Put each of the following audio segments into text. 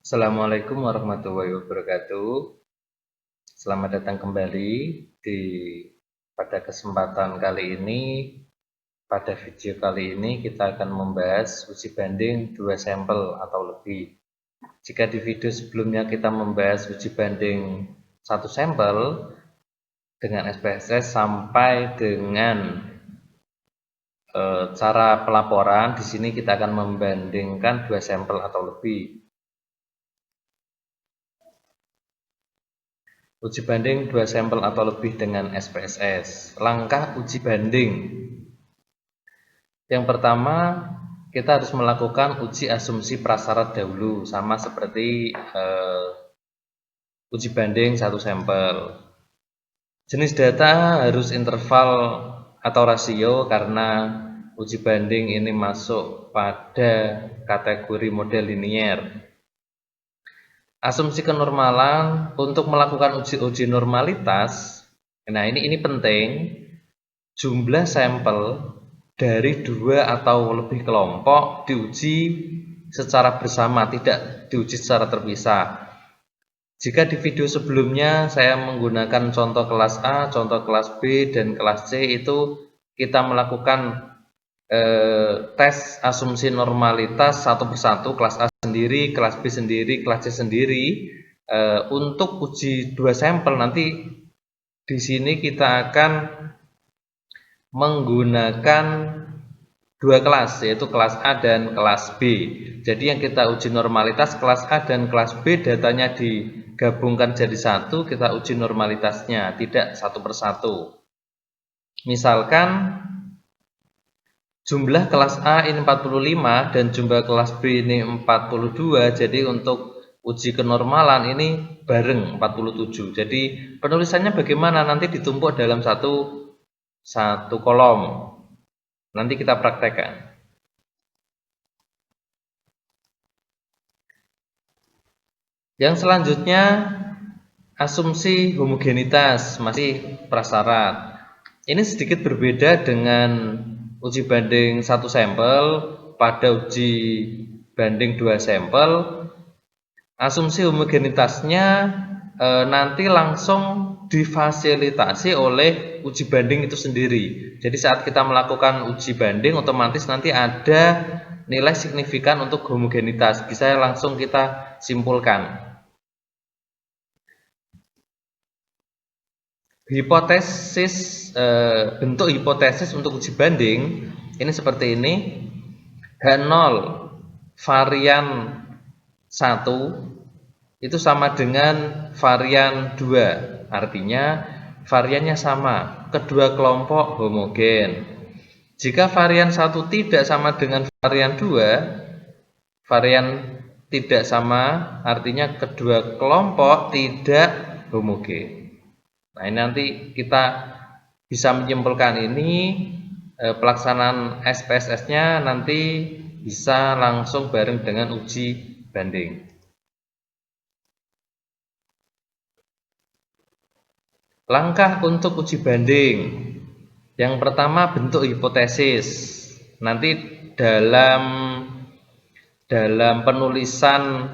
Assalamualaikum warahmatullahi wabarakatuh. Selamat datang kembali di pada kesempatan kali ini. Pada video kali ini kita akan membahas uji banding 2 sampel atau lebih. Jika di video sebelumnya kita membahas uji banding 1 sampel dengan SPSS sampai dengan cara pelaporan, di sini kita akan membandingkan 2 sampel atau lebih. Uji banding 2 sampel atau lebih dengan SPSS. Langkah uji banding. Yang pertama, kita harus melakukan uji asumsi prasyarat dahulu, sama seperti uji banding 1 sampel. Jenis data harus interval atau rasio karena uji banding ini masuk pada kategori model linier. Asumsi kenormalan untuk melakukan uji normalitas. Nah, ini penting. Jumlah sampel dari 2 atau lebih kelompok diuji secara bersama, tidak diuji secara terpisah. Jika di video sebelumnya saya menggunakan contoh kelas A, contoh kelas B, dan kelas C, itu kita melakukan tes asumsi normalitas satu persatu, kelas A sendiri, kelas B sendiri, kelas C sendiri. Untuk uji 2 sampel nanti di sini kita akan menggunakan 2 kelas, yaitu kelas A dan kelas B. Jadi yang kita uji normalitas kelas A dan kelas B, datanya digabungkan jadi satu, kita uji normalitasnya, tidak satu persatu. Misalkan jumlah kelas A ini 45 dan jumlah kelas B ini 42, jadi untuk uji kenormalan ini bareng 47. Jadi penulisannya bagaimana? Nanti ditumpuk dalam satu kolom. Nanti kita praktekkan. Yang selanjutnya, asumsi homogenitas, masih prasyarat. Ini sedikit berbeda dengan uji banding 1 sampel. Pada uji banding 2 sampel, asumsi homogenitasnya nanti langsung difasilitasi oleh uji banding itu sendiri. Jadi saat kita melakukan uji banding, otomatis nanti ada nilai signifikan untuk homogenitas. Bisa langsung kita simpulkan. Hipotesis, bentuk hipotesis untuk uji banding ini seperti ini. H0 varian 1 itu sama dengan varian 2, artinya variannya sama, kedua kelompok homogen. Jika varian 1 tidak sama dengan varian 2, varian tidak sama artinya kedua kelompok tidak homogen. Nah, ini nanti kita bisa menyimpulkan ini, pelaksanaan SPSS-nya nanti bisa langsung bareng dengan uji banding. Langkah untuk uji banding. Yang pertama, bentuk hipotesis. Nanti dalam penulisan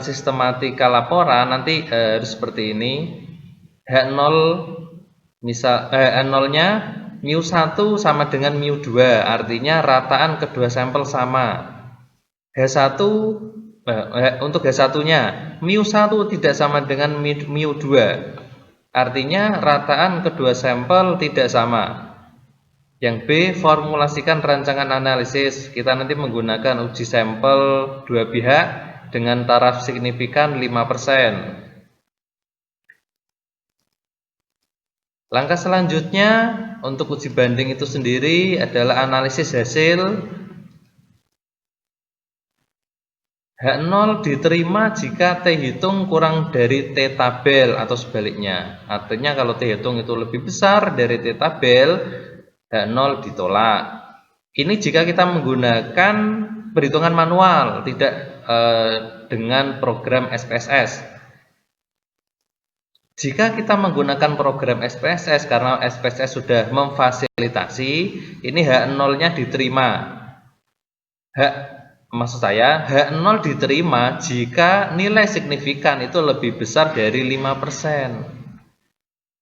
sistematika laporan nanti harus seperti ini. H0 H0-nya μ1 sama dengan μ2, artinya rataan kedua sampel sama. H1 untuk H1-nya μ1 tidak sama dengan μ2, artinya rataan kedua sampel tidak sama. Yang B, formulasikan rancangan analisis. Kita nanti menggunakan uji sampel 2 pihak dengan taraf signifikan 5%. Langkah selanjutnya untuk uji banding itu sendiri adalah analisis hasil. H0 diterima jika T hitung kurang dari T tabel atau sebaliknya. Artinya kalau T hitung itu lebih besar dari T tabel, H0 ditolak. Ini jika kita menggunakan perhitungan manual, tidak dengan program SPSS. Jika kita menggunakan program SPSS, karena SPSS sudah memfasilitasi, ini H0-nya diterima. maksud saya H0 diterima jika nilai signifikan itu lebih besar dari 5%.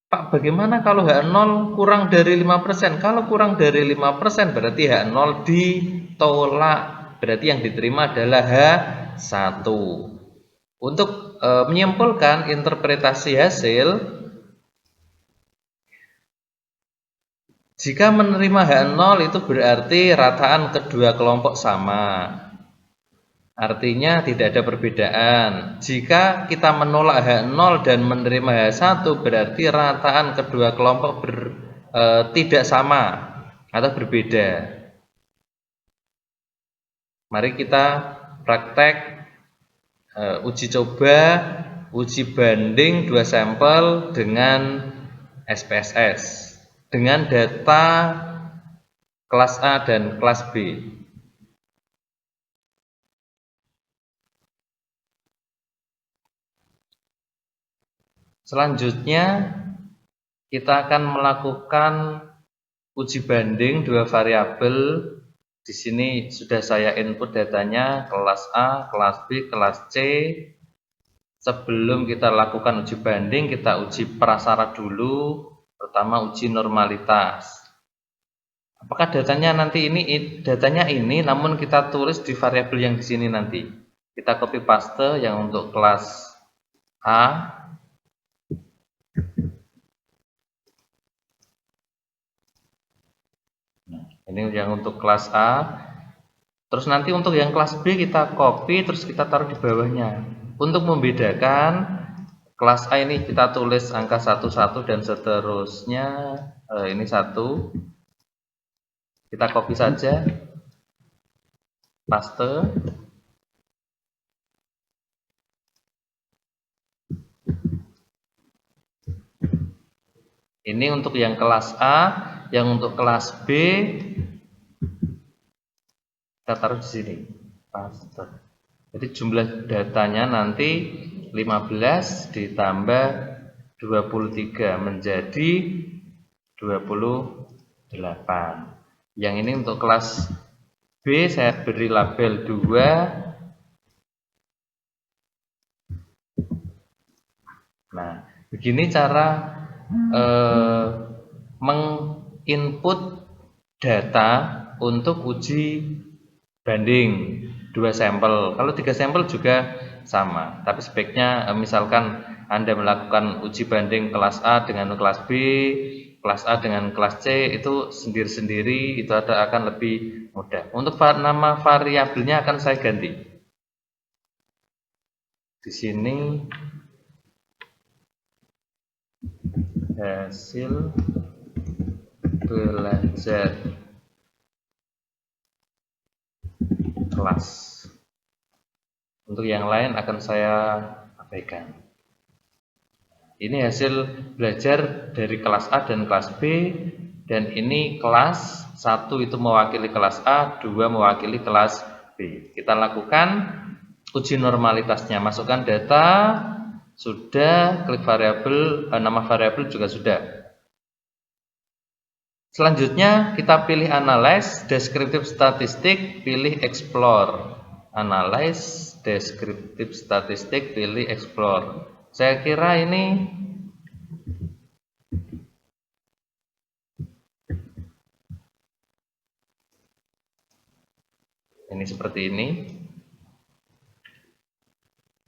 Pak, bagaimana kalau H0 kurang dari 5%? Kalau kurang dari 5% berarti H0 ditolak. Berarti yang diterima adalah H1. Untuk menyimpulkan interpretasi hasil, jika menerima H0 itu berarti rataan kedua kelompok sama. Artinya tidak ada perbedaan. Jika kita menolak H0 dan menerima H1 berarti rataan kedua kelompok tidak sama atau berbeda. Mari kita praktek uji coba, uji banding 2 sampel dengan SPSS dengan data kelas A dan kelas B. Selanjutnya kita akan melakukan uji banding 2 variabel. Di sini sudah saya input datanya kelas A, kelas B, kelas C. Sebelum kita lakukan uji banding, kita uji prasyarat dulu, pertama uji normalitas. Apakah datanya nanti datanya ini namun kita tulis di variabel yang di sini nanti. Kita copy paste yang untuk kelas A. Ini yang untuk kelas A. Terus nanti untuk yang kelas B kita copy terus kita taruh di bawahnya. Untuk membedakan kelas A ini kita tulis angka 11 dan seterusnya. Ini 1. Kita copy saja. Paste. Ini untuk yang kelas A, yang untuk kelas B kita taruh di sini. Paste. Jadi jumlah datanya nanti 15 ditambah 23 menjadi 28. Yang ini untuk kelas B saya beri label 2. Nah, begini cara menginput data untuk uji banding 2 sampel. Kalau 3 sampel juga sama, tapi sebaiknya misalkan Anda melakukan uji banding kelas A dengan kelas B, kelas A dengan kelas C itu sendiri-sendiri, itu akan lebih mudah. Untuk nama variabelnya akan saya ganti. Di sini hasil belajar kelas. Untuk yang lain akan saya abaikan. Ini hasil belajar dari kelas A dan kelas B, dan ini kelas 1 itu mewakili kelas A, 2 mewakili kelas B. Kita lakukan uji normalitasnya, masukkan data, sudah, klik variabel, nama variabel juga sudah. Selanjutnya kita pilih analyze, descriptive statistik, pilih explore. Analyze, descriptive statistik, pilih explore. Saya kira ini seperti ini.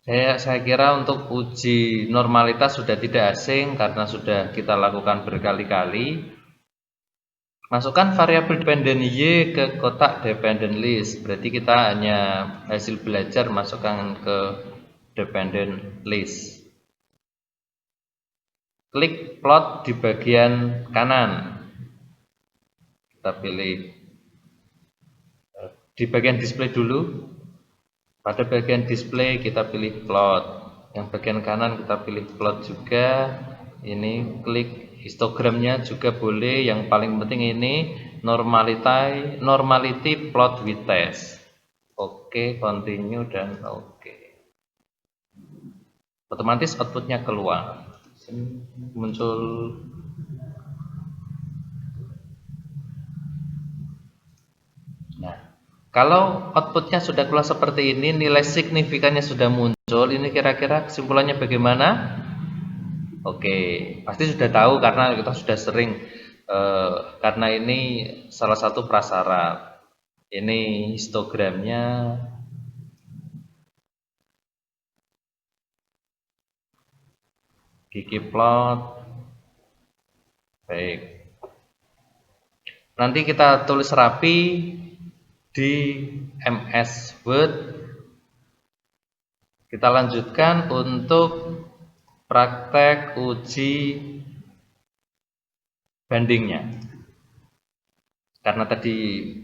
Saya kira untuk uji normalitas sudah tidak asing karena sudah kita lakukan berkali-kali. Masukkan variabel dependent Y ke kotak dependent list. Berarti kita hanya hasil belajar masukkan ke dependent list. Klik plot di bagian kanan. Kita pilih di bagian display dulu. Pada bagian display kita pilih plot. Yang bagian kanan kita pilih plot juga. Ini klik histogramnya juga boleh. Yang paling penting ini normality plot with test. Oke, continue dan oke. Otomatis outputnya keluar. Muncul Kalau outputnya sudah keluar seperti ini, nilai signifikannya sudah muncul, ini kira-kira kesimpulannya bagaimana? Oke, pasti sudah tahu karena kita sudah sering, karena ini salah satu prasyarat. Ini histogramnya, gigi plot. Baik, nanti kita tulis rapi di MS Word. Kita lanjutkan untuk praktek uji bandingnya. Karena tadi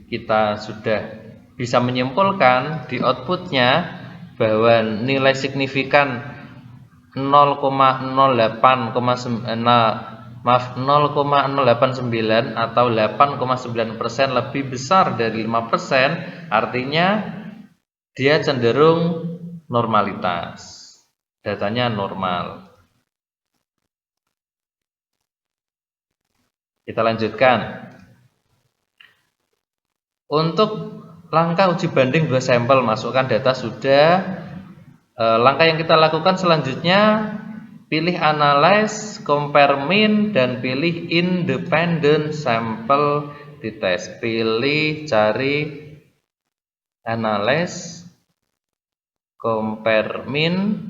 kita sudah bisa menyimpulkan di outputnya bahwa nilai signifikan 0,089 atau 8,9% lebih besar dari 5%, artinya dia cenderung normalitas. Datanya normal. Kita lanjutkan. Untuk langkah uji banding 2 sampel, masukkan data sudah. Langkah yang kita lakukan selanjutnya, pilih analyze, compare mean, dan pilih independent sample dites. Pilih cari analyze, compare mean,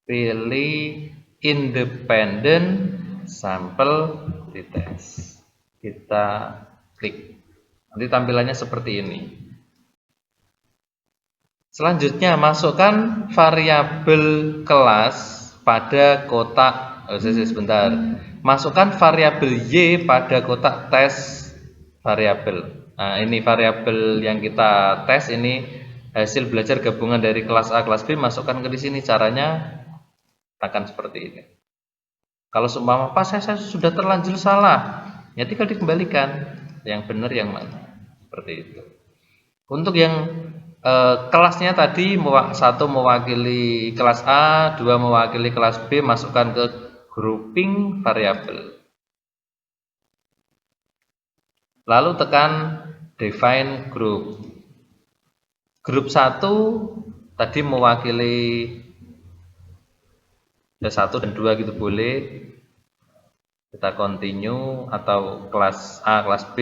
pilih independent sample dites. Kita klik. Nanti tampilannya seperti ini. Selanjutnya, masukkan variabel kelas pada kotak. Sebentar. Masukkan variabel y pada kotak tes variabel. Nah, ini variabel yang kita tes ini hasil belajar gabungan dari kelas A, kelas B. Masukkan ke di sini. Caranya akan seperti ini. Kalau seumpama pas saya sudah terlanjur salah, ya tinggal dikembalikan. Yang benar yang mana? Seperti itu. Untuk yang kelasnya tadi, 1 mewakili kelas A, 2 mewakili kelas B, masukkan ke grouping variabel. Lalu tekan define group. Grup 1 tadi mewakili 1 dan 2 gitu boleh. Kita continue atau kelas A, kelas B.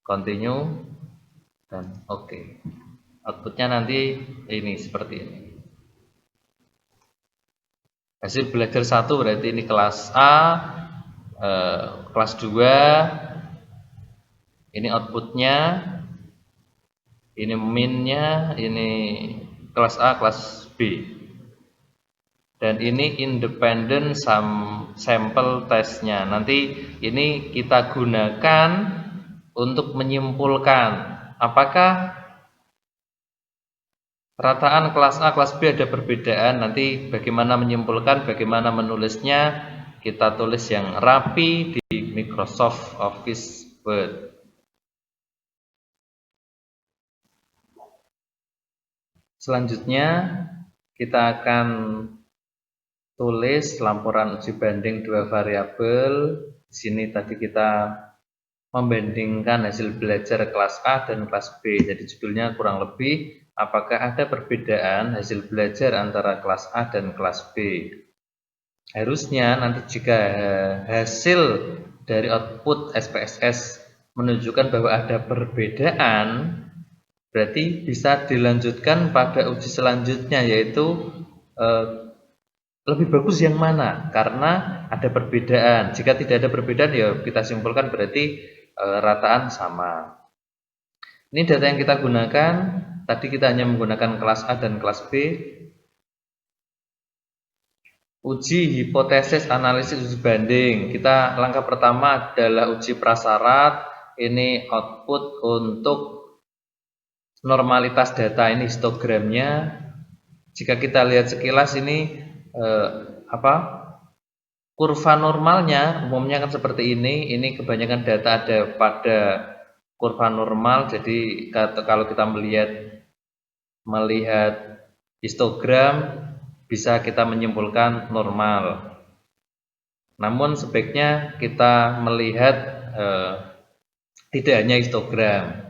Continue dan oke. Outputnya nanti ini seperti ini. Hasil belajar 1 berarti ini kelas A, kelas 2, ini outputnya, ini minnya, ini kelas A, kelas B. Dan ini independent sample testnya. Nanti ini kita gunakan untuk menyimpulkan apakah rataan kelas A, kelas B ada perbedaan. Nanti bagaimana menyimpulkan, bagaimana menulisnya, kita tulis yang rapi di Microsoft Office Word. Selanjutnya kita akan tulis laporan uji banding 2 variabel. Di sini tadi kita membandingkan hasil belajar kelas A dan kelas B. Jadi judulnya kurang lebih apakah ada perbedaan hasil belajar antara kelas A dan kelas B. Harusnya nanti jika hasil dari output SPSS menunjukkan bahwa ada perbedaan, berarti bisa dilanjutkan pada uji selanjutnya, yaitu lebih bagus yang mana? Karena ada perbedaan. Jika tidak ada perbedaan, ya kita simpulkan berarti rataan sama. Ini data yang kita gunakan. Tadi kita hanya menggunakan kelas A dan kelas B. Uji hipotesis analisis uji banding. Kita langkah pertama adalah uji prasyarat. Ini output untuk normalitas data, ini histogramnya. Jika kita lihat sekilas ini kurva normalnya umumnya kan seperti ini. Ini kebanyakan data ada pada kurva normal. Jadi kalau kita melihat histogram, bisa kita menyimpulkan normal. Namun sebaiknya kita melihat tidak hanya histogram.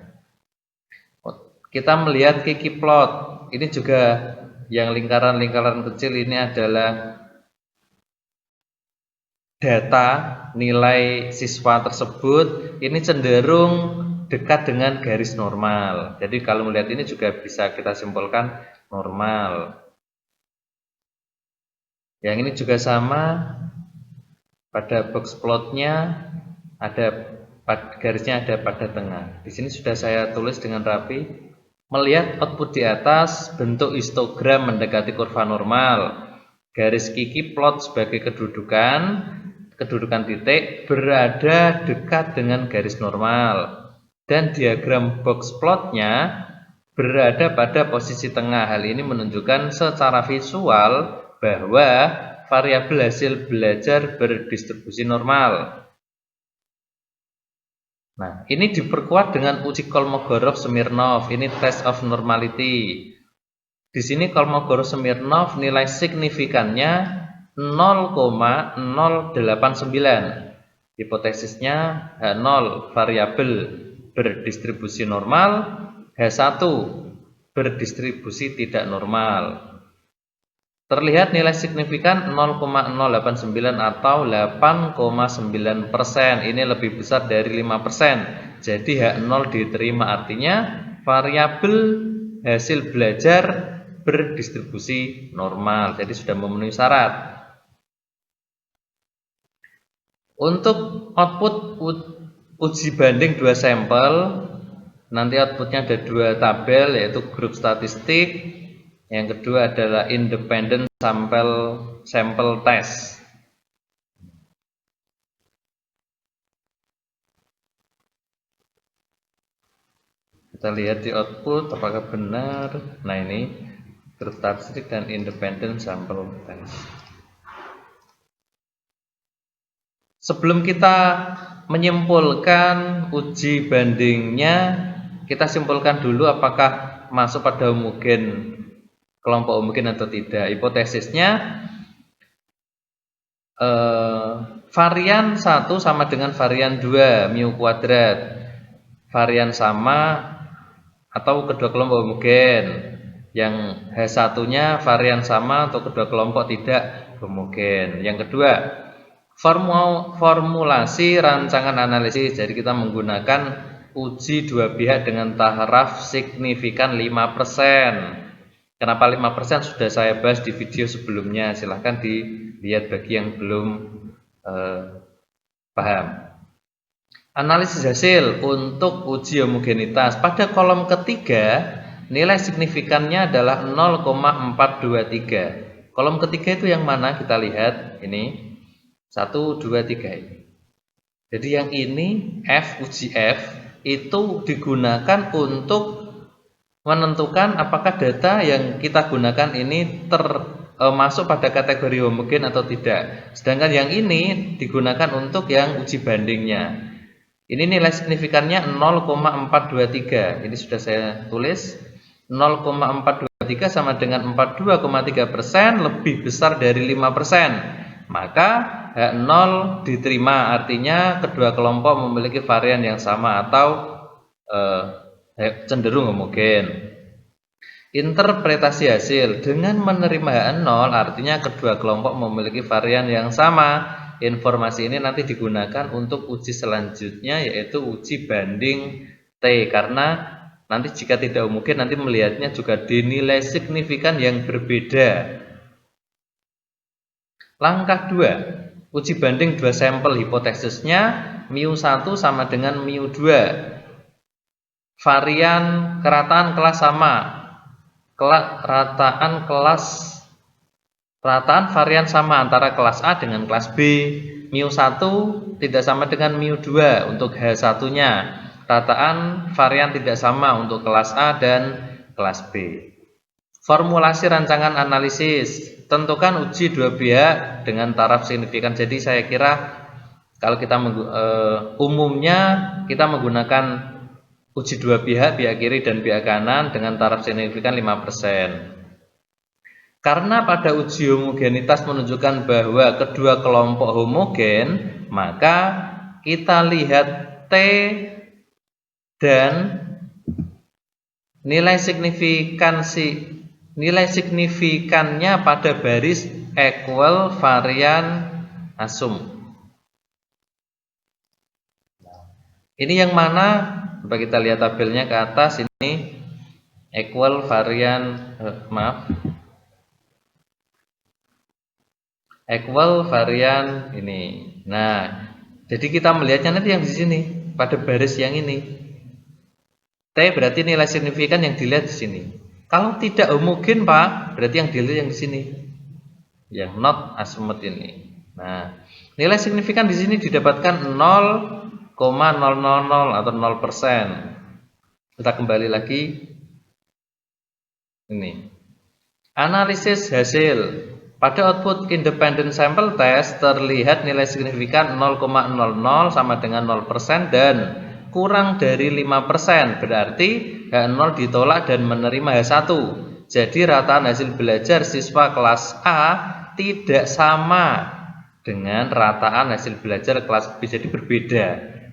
Kita melihat Kiki plot. Ini juga yang lingkaran-lingkaran kecil ini adalah data nilai siswa tersebut. Ini cenderung dekat dengan garis normal. Jadi kalau melihat ini juga bisa kita simpulkan normal. Yang ini juga sama, pada box plotnya ada garisnya ada pada tengah. Di sini sudah saya tulis dengan rapi. Melihat output di atas, bentuk histogram mendekati kurva normal. Garis Kiki plot sebagai kedudukan titik berada dekat dengan garis normal. Dan diagram box plotnya berada pada posisi tengah. Hal ini menunjukkan secara visual bahwa variabel hasil belajar berdistribusi normal. Nah, ini diperkuat dengan uji Kolmogorov-Smirnov. Ini test of normality. Di sini Kolmogorov-Smirnov nilai signifikannya 0,089. Hipotesisnya H0 variabel berdistribusi normal, H1 berdistribusi tidak normal. Terlihat nilai signifikan 0,089 atau 8,9%. Ini lebih besar dari 5%. Jadi H0 diterima, artinya variabel hasil belajar berdistribusi normal. Jadi sudah memenuhi syarat. Untuk output uji banding 2 sampel, nanti outputnya ada 2 tabel, yaitu grup statistik. Yang kedua adalah independent sample test. Kita lihat di output apakah benar. Nah, ini grup statistik dan independent sample test. Sebelum kita menyimpulkan uji bandingnya, kita simpulkan dulu apakah masuk pada homogen, kelompok homogen atau tidak. Hipotesisnya varian 1 sama dengan varian 2 mu kuadrat. Varian sama atau kedua kelompok homogen. Yang H1-nya varian sama atau kedua kelompok tidak homogen. Yang kedua, formulasi rancangan analisis. Jadi kita menggunakan uji dua pihak dengan taraf signifikan 5%. Kenapa 5%? Sudah saya bahas di video sebelumnya. Silahkan dilihat bagi yang belum paham. Analisis hasil untuk uji homogenitas. Pada kolom ketiga, nilai signifikannya adalah 0,423. Kolom ketiga itu yang mana? Kita lihat ini. 1, 2, 3 ini. Jadi yang ini F, uji F itu digunakan untuk menentukan apakah data yang kita gunakan ini masuk pada kategori homogen atau tidak. Sedangkan yang ini digunakan untuk yang uji bandingnya. Ini nilai signifikannya 0,423. Ini sudah saya tulis. 0,423 sama dengan 42,3%, lebih besar dari 5%. Maka H0 diterima, artinya kedua kelompok memiliki varian yang sama atau cenderung homogen. Interpretasi hasil dengan menerima H0 artinya kedua kelompok memiliki varian yang sama. Informasi ini nanti digunakan untuk uji selanjutnya, yaitu uji banding T, karena nanti jika tidak homogen nanti melihatnya juga dinilai signifikan yang berbeda. Langkah 2, uji banding 2 sampel. Hipotesisnya mu1 sama dengan mu2. Varian kerataan kelas sama. Rataan varian sama antara kelas A dengan kelas B. Mu1 tidak sama dengan mu2 untuk H1-nya. Rataan varian tidak sama untuk kelas A dan kelas B. Formulasi rancangan analisis. Tentukan uji dua pihak dengan taraf signifikan. Jadi saya kira kalau kita umumnya kita menggunakan uji dua pihak kiri dan pihak kanan dengan taraf signifikan 5%. Karena pada uji homogenitas menunjukkan bahwa kedua kelompok homogen, maka kita lihat T dan nilai signifikannya pada baris equal varian asum. Ini yang mana? Coba kita lihat tabelnya ke atas, ini equal varian equal varian ini. Nah, jadi kita melihatnya nanti yang di sini pada baris yang ini. T berarti nilai signifikan yang dilihat di sini. Kalau tidak homogen, Pak, berarti yang dilihat yang di sini. Yang not azimuth ini. Nah, nilai signifikan di sini didapatkan 0,000 atau 0%. Kita kembali lagi. Ini. Analisis hasil. Pada output independent sample test terlihat nilai signifikan 0,00 sama dengan 0% dan kurang dari 5%, berarti H0 ditolak dan menerima H1. Jadi rataan hasil belajar siswa kelas A tidak sama dengan rataan hasil belajar kelas B, jadi berbeda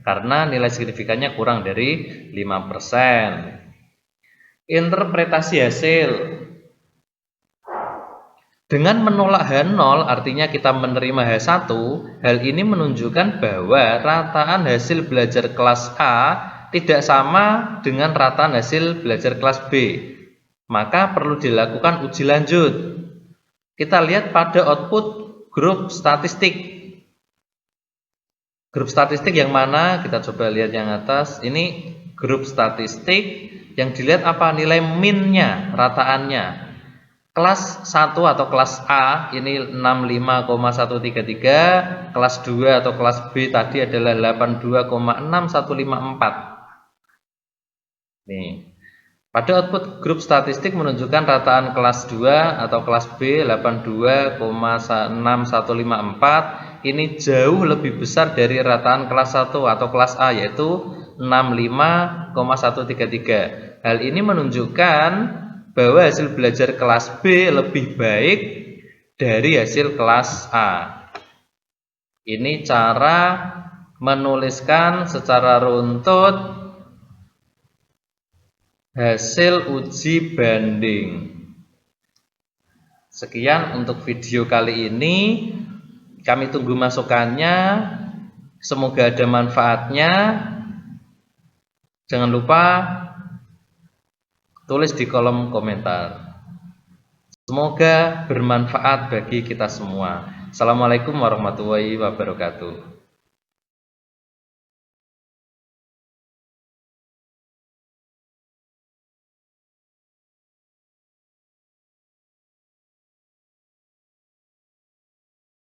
karena nilai signifikannya kurang dari 5%. Interpretasi hasil. Dengan menolak H0 artinya kita menerima H1, hal ini menunjukkan bahwa rataan hasil belajar kelas A tidak sama dengan rataan hasil belajar kelas B. Maka perlu dilakukan uji lanjut. Kita lihat pada output grup statistik. Grup statistik yang mana? Kita coba lihat yang atas. Ini grup statistik yang dilihat apa? Nilai min-nya, rataannya. Kelas 1 atau kelas A ini 65,133, kelas 2 atau kelas B tadi adalah 82,6154. Nih. Pada output grup statistik menunjukkan rataan kelas 2 atau kelas B 82,6154 ini jauh lebih besar dari rataan kelas 1 atau kelas A yaitu 65,133. Hal ini menunjukkan bahwa hasil belajar kelas B lebih baik dari hasil kelas A. Ini cara menuliskan secara runtut hasil uji banding. Sekian untuk video kali ini. Kami tunggu masukannya. Semoga ada manfaatnya. Jangan lupa tulis di kolom komentar. Semoga bermanfaat bagi kita semua. Assalamualaikum warahmatullahi wabarakatuh.